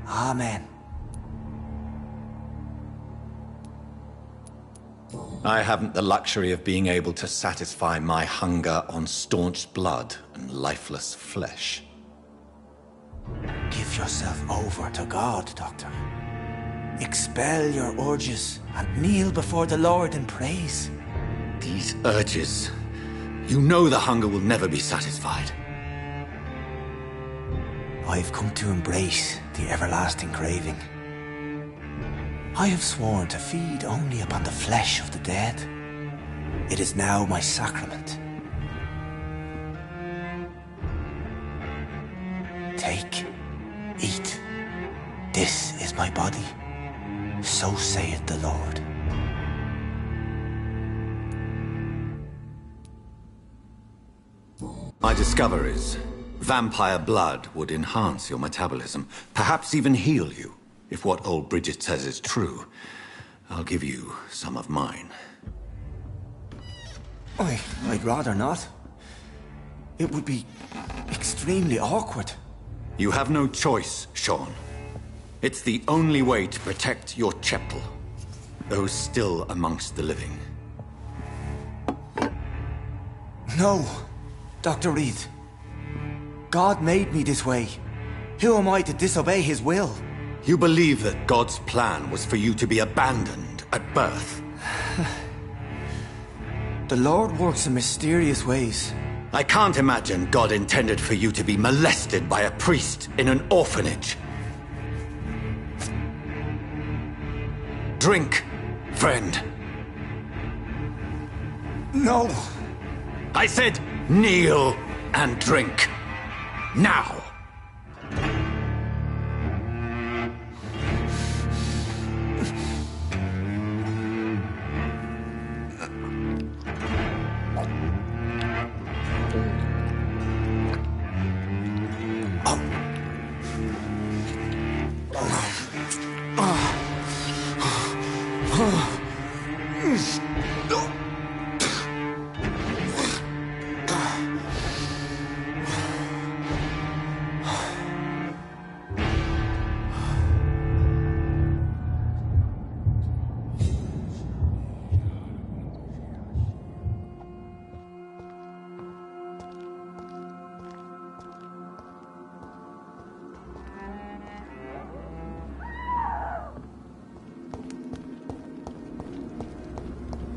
Amen. I haven't the luxury of being able to satisfy my hunger on staunched blood and lifeless flesh. Give yourself over to God, Doctor. Expel your urges and kneel before the Lord in praise. These urges... You know the hunger will never be satisfied. I've come to embrace the everlasting craving. I have sworn to feed only upon the flesh of the dead. It is now my sacrament. Take, eat. This is my body. So saith the Lord. My discoveries. Vampire blood would enhance your metabolism, perhaps even heal you. If what old Bridget says is true, I'll give you some of mine. I'd rather not. It would be extremely awkward. You have no choice, Sean. It's the only way to protect your cheptel, those still amongst the living. No, Dr. Reed. God made me this way. Who am I to disobey his will? You believe that God's plan was for you to be abandoned at birth? The Lord works in mysterious ways. I can't imagine God intended for you to be molested by a priest in an orphanage. Drink, friend. No. I said kneel and drink. Now.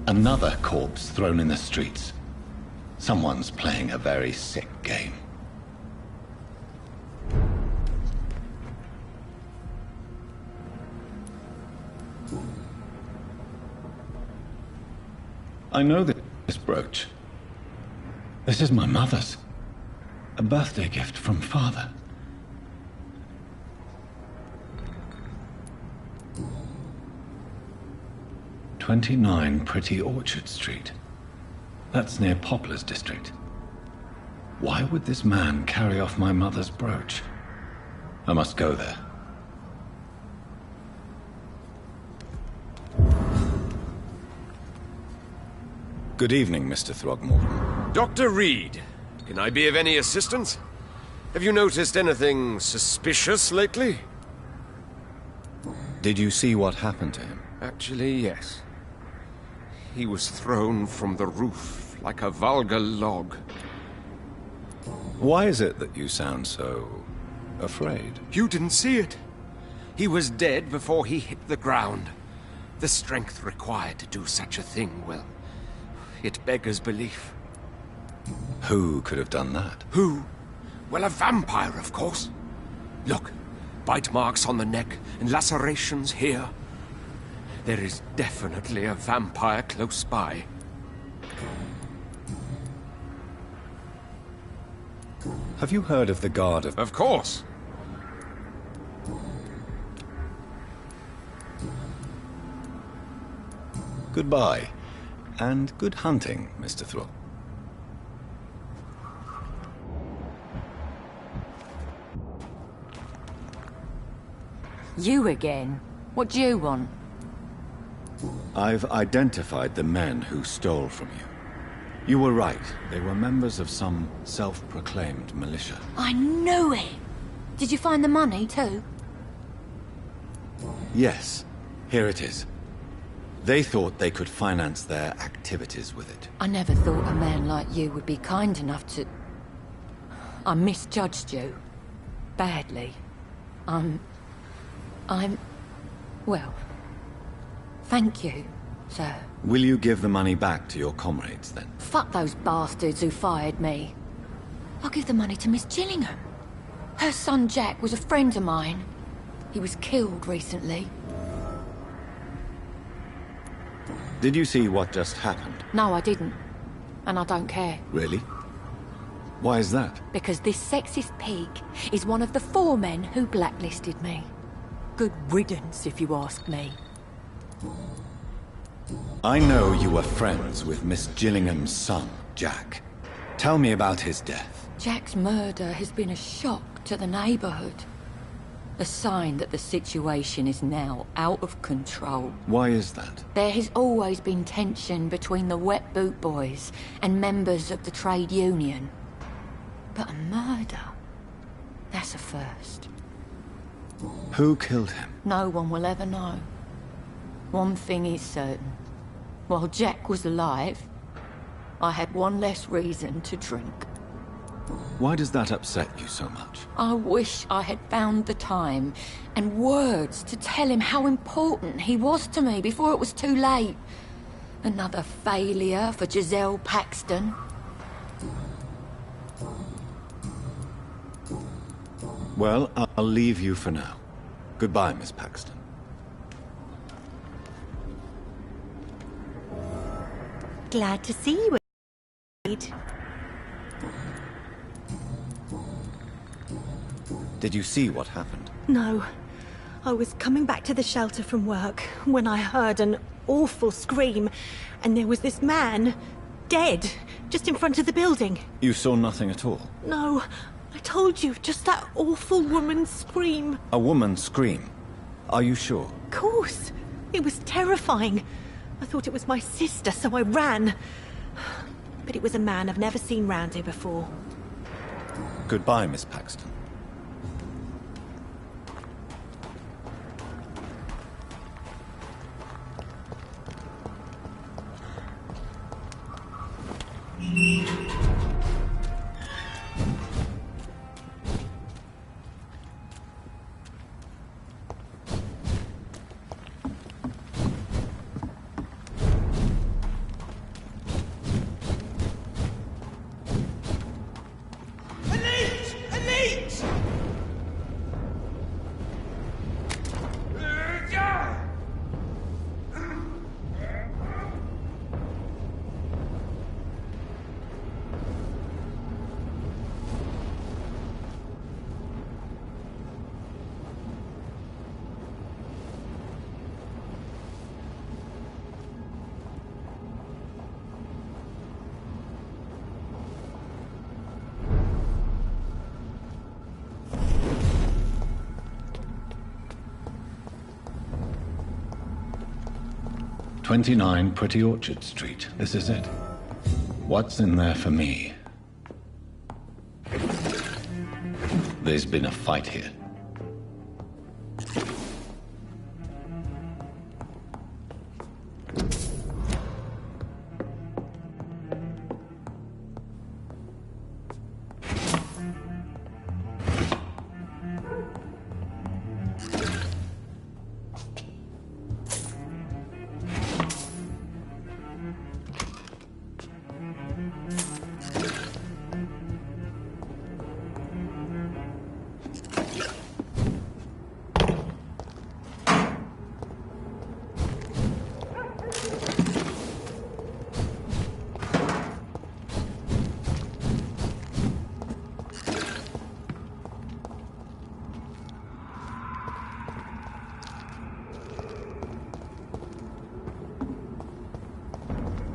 Another corpse thrown in the streets. Someone's playing a very sick game. I know this brooch. This is my mother's. A birthday gift from father. "29 Pretty Orchard Street. That's near Poplar's district. Why would this man carry off my mother's brooch? I must go there. Good evening, Mr. Throgmorton. Dr. Reed, can I be of any assistance? Have you noticed anything suspicious lately? Did you see what happened to him? Actually, yes. He was thrown from the roof like a vulgar log. Why is it that you sound so afraid? You didn't see it. He was dead before he hit the ground. The strength required to do such a thing, well, it beggars belief. Who could have done that? Who? Well, a vampire, of course. Look, bite marks on the neck and lacerations here. There is definitely a vampire close by. Have you heard of the Guard of... Of course. Goodbye, and good hunting, Mr. Throg. You again? What do you want? I've identified the men who stole from you. You were right. They were members of some self-proclaimed militia. I knew it! Did you find the money, too? Yes, here it is. They thought they could finance their activities with it. I never thought a man like you would be kind enough to... I misjudged you. Badly. Well... Thank you, sir. Will you give the money back to your comrades, then? Fuck those bastards who fired me. I'll give the money to Miss Gillingham. Her son Jack was a friend of mine. He was killed recently. Did you see what just happened? No, I didn't. And I don't care. Really? Why is that? Because this sexist pig is one of the 4 men who blacklisted me. Good riddance, if you ask me. I know you were friends with Miss Gillingham's son, Jack. Tell me about his death. Jack's murder has been a shock to the neighborhood. A sign that the situation is now out of control. Why is that? There has always been tension between the Wet Boot Boys and members of the trade union. But a murder? That's a first. Who killed him? No one will ever know. One thing is certain. While Jack was alive, I had one less reason to drink. Why does that upset you so much? I wish I had found the time and words to tell him how important he was to me before it was too late. Another failure for Giselle Paxton. Well, I'll leave you for now. Goodbye, Miss Paxton. Glad to see you. Did you see what happened? No. I was coming back to the shelter from work when I heard an awful scream, and there was this man, dead, just in front of the building. You saw nothing at all? No, I told you, just that awful woman's scream. A woman scream? Are you sure? Of course. It was terrifying. I thought it was my sister, so I ran. But it was a man I've never seen round here before. Goodbye, Miss Paxton. "29 Pretty Orchard Street. This is it. What's in there for me? There's been a fight here.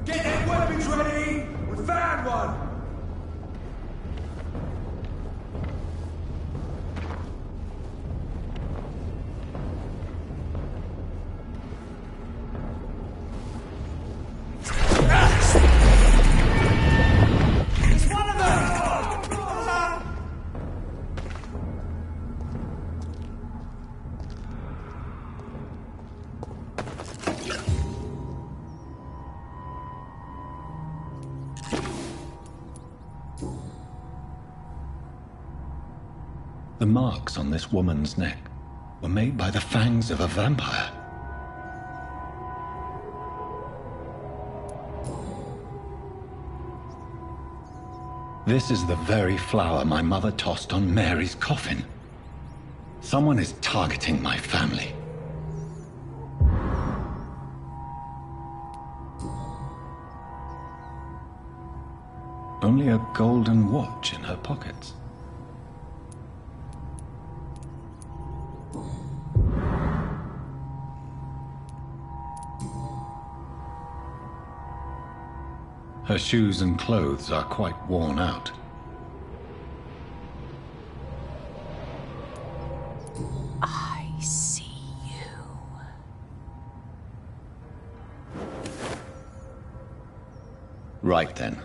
Get their weapons ready! We found one! It's one of them! The marks on this woman's neck were made by the fangs of a vampire. This is the very flower my mother tossed on Mary's coffin. Someone is targeting my family. Only a golden watch in her pockets. Her shoes and clothes are quite worn out. I see you. Right then.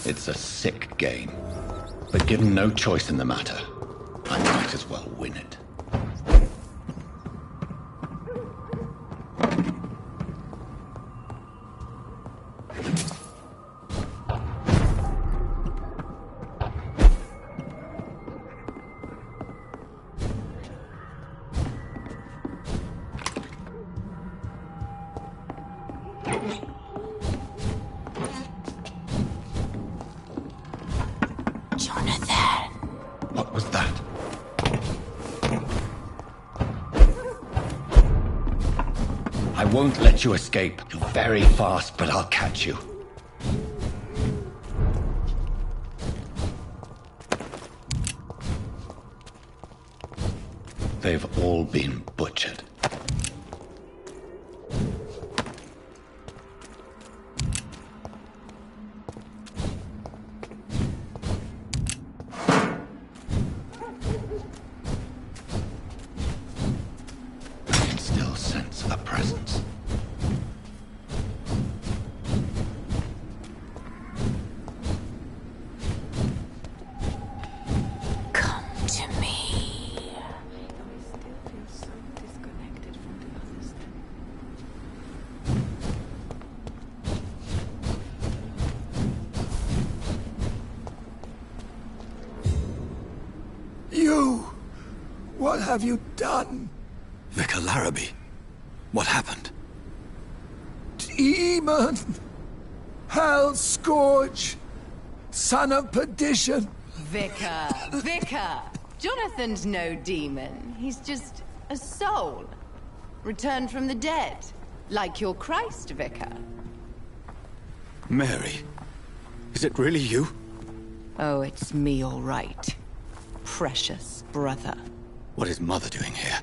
It's a sick game. But given no choice in the matter, I might as well win it. Jonathan. What was that? I won't let you escape. You're very fast, but I'll catch you. They've all been butchered. I can still sense a presence. Come to me. You! What have you done? Vicar Larrabee, what happened? Demon! Hell Scourge! Son of perdition! Vicar! Jonathan's no demon. He's just a soul. Returned from the dead. Like your Christ, Vicar. Mary, is it really you? Oh, it's me, all right. Precious brother. What is Mother doing here?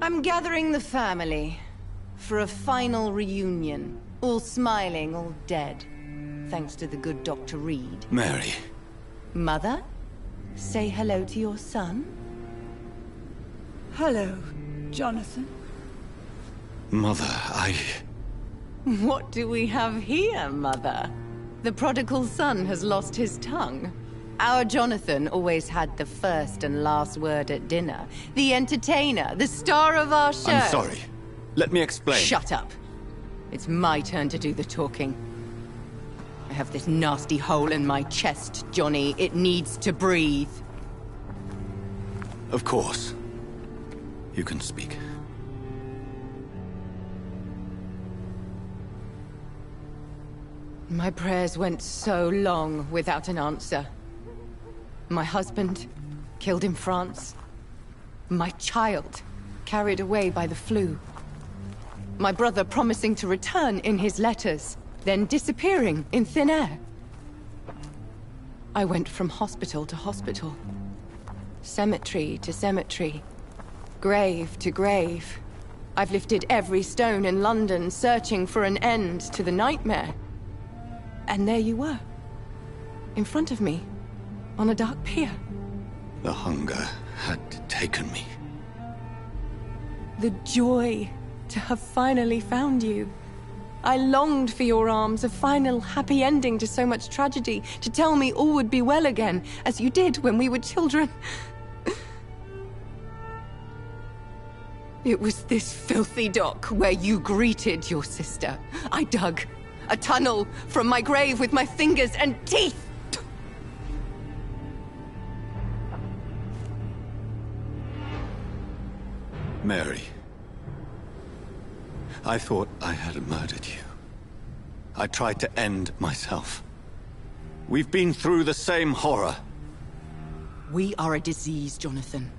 I'm gathering the family for a final reunion. All smiling, all dead. Thanks to the good Dr. Reed. Mary, Mother, say hello to your son. Hello, Jonathan. Mother, What do we have here, Mother? The prodigal son has lost his tongue. Our Jonathan always had the first and last word at dinner. The entertainer, the star of our show. I'm sorry. Let me explain. Shut up. It's my turn to do the talking. I have this nasty hole in my chest, Johnny. It needs to breathe. Of course. You can speak. My prayers went so long without an answer. My husband, killed in France. My child, carried away by the flu. My brother promising to return in his letters, then disappearing in thin air. I went from hospital to hospital. Cemetery to cemetery. Grave to grave. I've lifted every stone in London, searching for an end to the nightmare. And there you were. In front of me. On a dark pier. The hunger had taken me. The joy to have finally found you. I longed for your arms, a final happy ending to so much tragedy, to tell me all would be well again, as you did when we were children. It was this filthy dock where you greeted your sister. I dug a tunnel from my grave with my fingers and teeth. Mary. I thought I had murdered you. I tried to end myself. We've been through the same horror. We are a disease, Jonathan.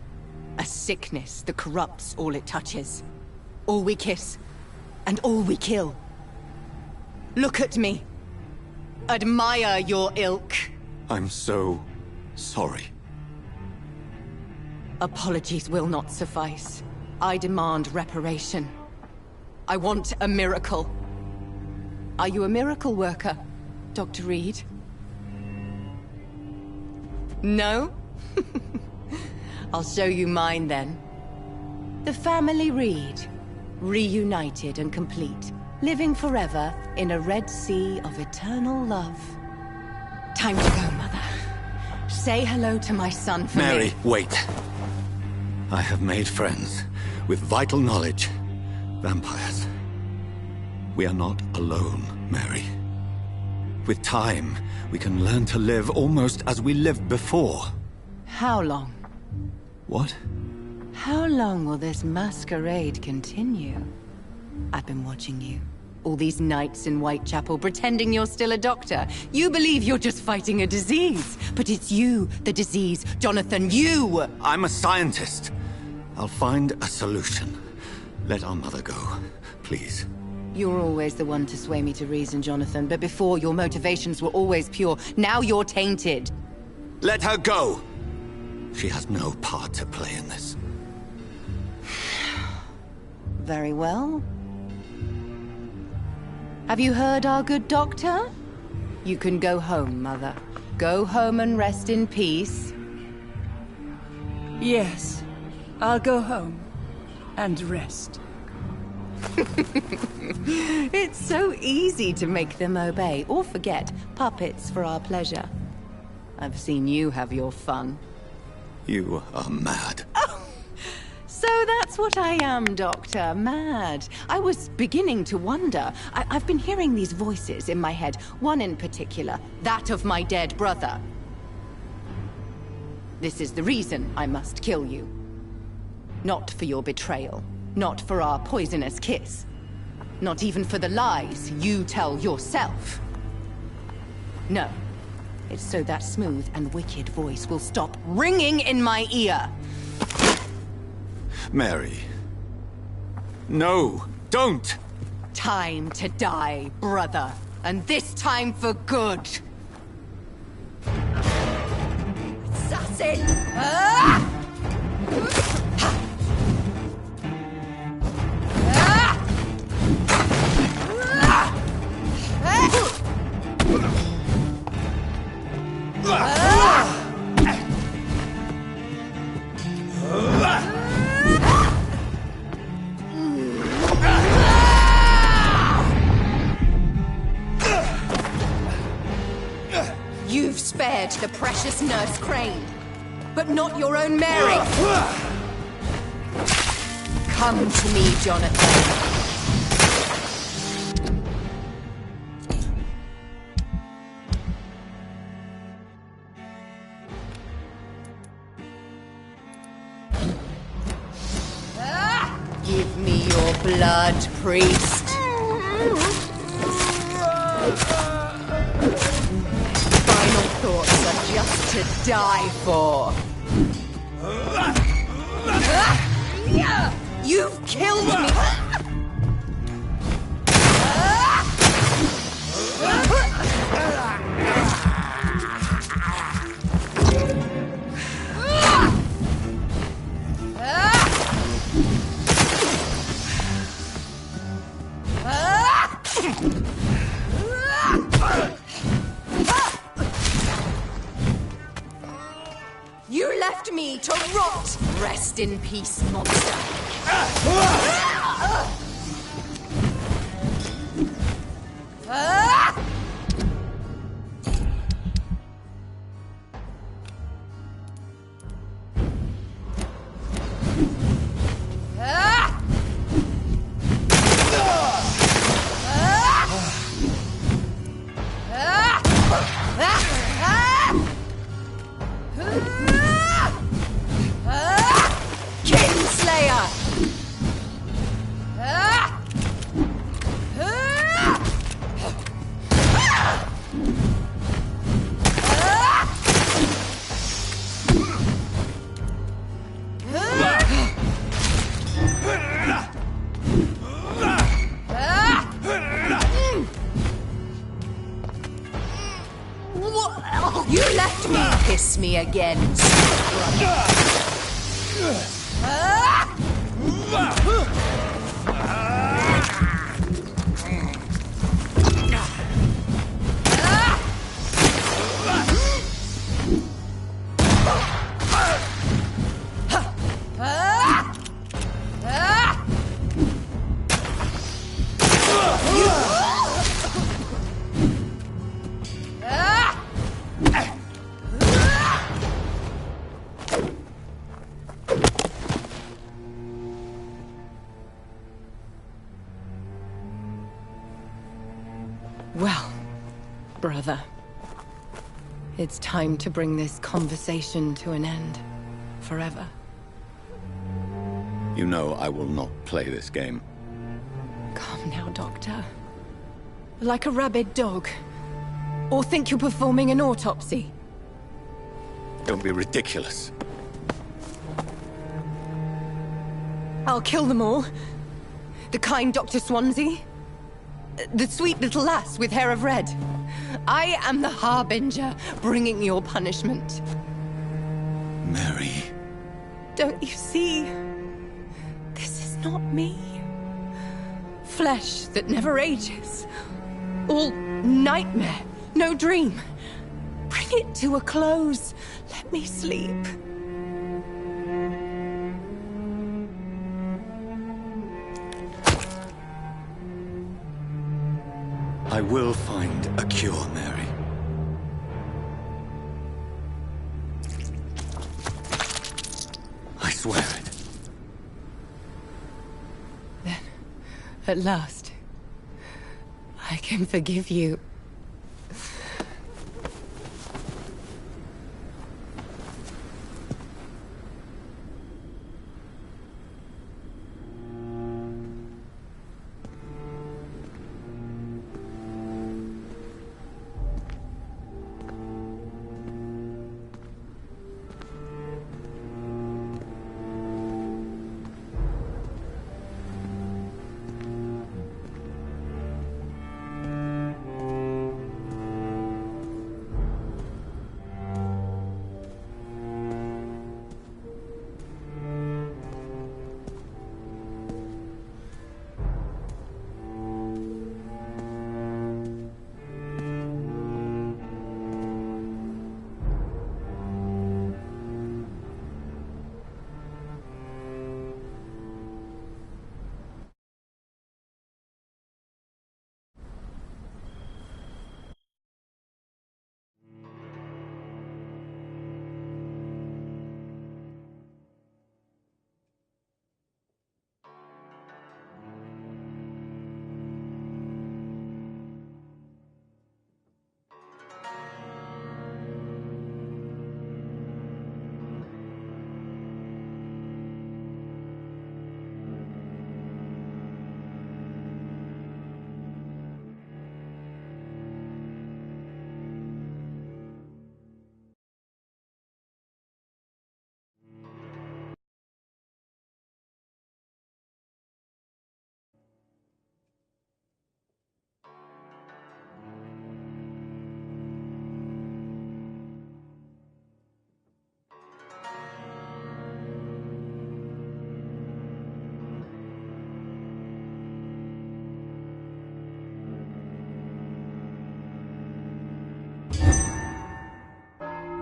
A sickness that corrupts all it touches. All we kiss, and all we kill. Look at me. Admire your ilk. I'm so sorry. Apologies will not suffice. I demand reparation. I want a miracle. Are you a miracle worker, Dr. Reed? No? I'll show you mine then. The family Reed, reunited and complete, living forever in a red sea of eternal love. Time to go, Mother. Say hello to my son for me. Mary, wait. I have made friends with vital knowledge. Vampires. We are not alone, Mary. With time, we can learn to live almost as we lived before. How long? What? How long will this masquerade continue? I've been watching you. All these nights in Whitechapel, pretending you're still a doctor. You believe you're just fighting a disease. But it's you, the disease. Jonathan, you! I'm a scientist. I'll find a solution. Let our mother go, please. You're always the one to sway me to reason, Jonathan. But before, your motivations were always pure. Now you're tainted. Let her go! She has no part to play in this. Very well. Have you heard our good doctor? You can go home, Mother. Go home and rest in peace. Yes, I'll go home and rest. It's so easy to make them obey or forget puppets for our pleasure. I've seen you have your fun. You are mad. So that's what I am, Doctor. Mad. I was beginning to wonder. I've been hearing these voices in my head. One in particular, that of my dead brother. This is the reason I must kill you. Not for your betrayal. Not for our poisonous kiss. Not even for the lies you tell yourself. No. It's so that smooth and wicked voice will stop ringing in my ear. Mary. No, don't! Time to die, brother. And this time for good. Assassin! Ah! You've spared the precious Nurse Crane, but not your own Mary. Come to me, Jonathan. Give me your blood, priest. Final thoughts are just to die for. You've killed me! You left me to rot! Rest in peace, monster. Kinslayer! kiss me again. Well, brother, it's time to bring this conversation to an end. Forever. You know I will not play this game. Calm now, Doctor. Like a rabid dog. Or think you're performing an autopsy. Don't be ridiculous. I'll kill them all. The kind Dr. Swansea. The sweet little lass with hair of red. I am the Harbinger, bringing your punishment. Mary. Don't you see? This is not me. Flesh that never ages. All nightmare, no dream. Bring it to a close. Let me sleep. I will find a cure, Mary. I swear it. Then, at last, I can forgive you.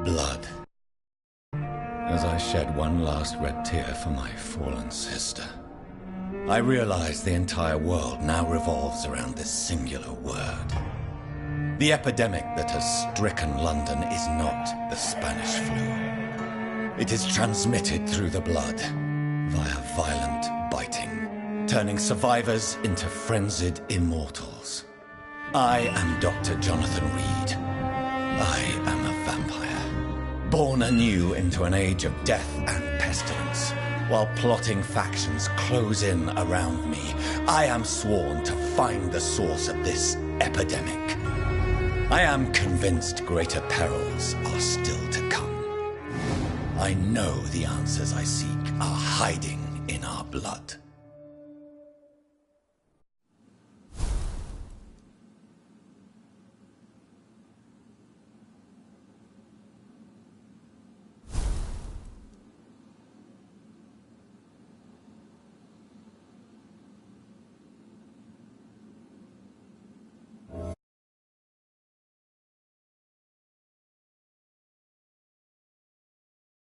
Blood. As I shed one last red tear for my fallen sister, I realize the entire world now revolves around this singular word. The epidemic that has stricken London is not the Spanish flu. It is transmitted through the blood, via violent biting, turning survivors into frenzied immortals. I am Dr. Jonathan Reed. I am a vampire, born anew into an age of death and pestilence. While plotting factions close in around me, I am sworn to find the source of this epidemic. I am convinced greater perils are still to come. I know the answers I seek are hiding in our blood.